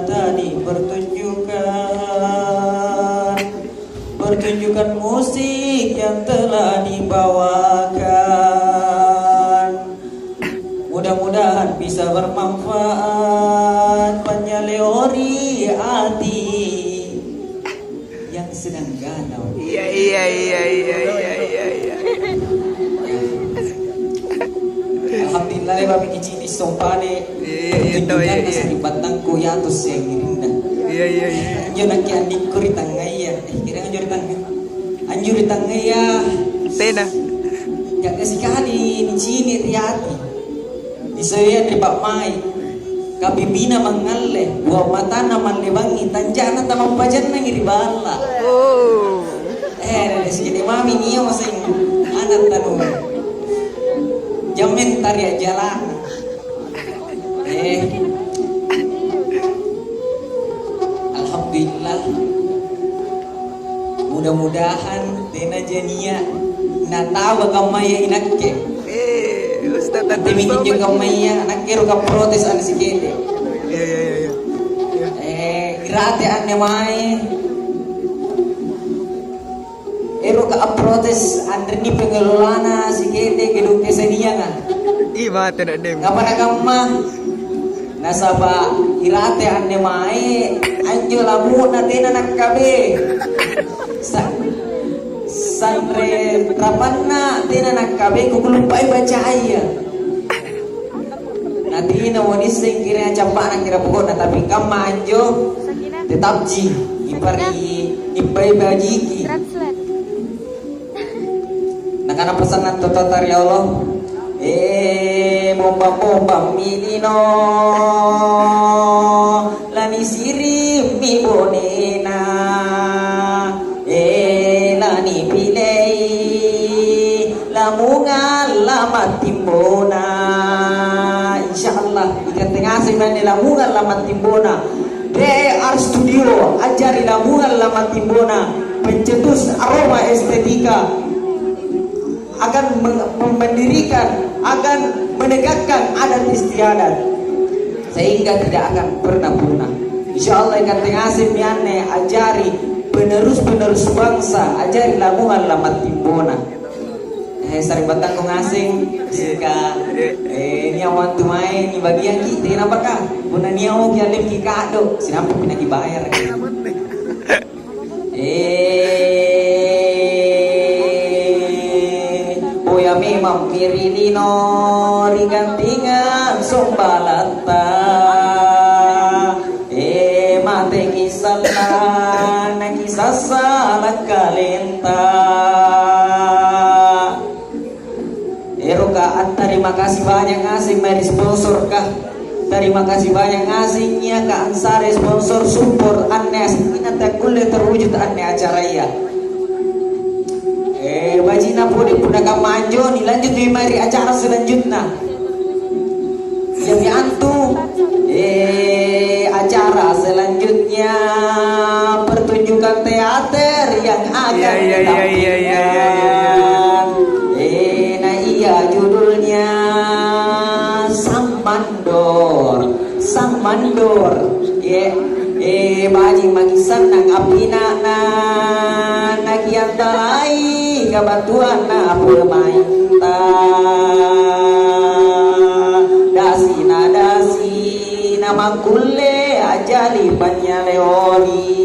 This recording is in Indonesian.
tadi pertunjukan musik yang telah dibawakan. Mudah-mudahan bisa bermanfaat penyeleori hati yang sedang galau. Iya. Alhamdulillah babi kicini sompane. Tunjukkan sa batangku ya atos yang girinda. Iya. Anjo naki andik ko ritangay ya. Kira anjo ritangay ya. Tena. Jaga sekali ni cini riati. Isaya ni Pak Mai. Kabibina mangalle, buah mata na manlebangi, tanjana tamang pajan na ngiribala. Oh. Segini mami niyo masing anak tanu. Jamin tari jalan. Alhamdulillah. Mudah-mudahan tena jania natawa kamaya inakke. Ustaz Nanti bikin juga kamaya nakke ro ka protes an sikete. Iya. Grate anne mai. Ero ka protes andre ni pengelolana sikete gedung kesenia na. Iya, tidak dem. Kapana kamma nasaba irate anne mai anjo lamu na tena nakkabe. Sanre rapanna tena nakkabe kukulumpai bacaya. Nanti na wanis sing kira campak kira pokokna tapi kamma anjo tetap ji ipai bajiki. Nakana pesanan tototar ya Allah. Bomba minino lani siri mi bonena lani pilei lamunga lama timbona insyaallah ikat tengah sebenarnya lamunga lama timbona DR Studio ajari lamunga lama timbona pencetus aroma estetika akan mendirikan, akan menegakkan adat istiadat sehingga tidak akan pernah punah. Insya Allah ikan tengasim yane ajari penerus bangsa, ajari lamungan lamat timbona. Sari batang kong asing jika niawan tumai ni bagian kita kenapa kah? Puna niaw kialim kikado sinampu pina dibayar. Memang pirinino rigantingan sombalata mate kisana nakisasa lakalenta Erokaan terima kasih banyak ngasih mari sponsor kah terima kasih banyak ngasihnya ke Ansari sponsor support aneh ingat kulle terwujud aneh acara ya. Bajina pudi pudagang manjo nih lanjut di mari acara selanjutnya. Jadi antum acara selanjutnya pertunjukan teater yang akan ditampilkan. Nah iya judulnya Sang Mandor. Bajing magisan nang apina na nagiantalai kabatuan na pemainta dasi na mangkule ajali panyaleori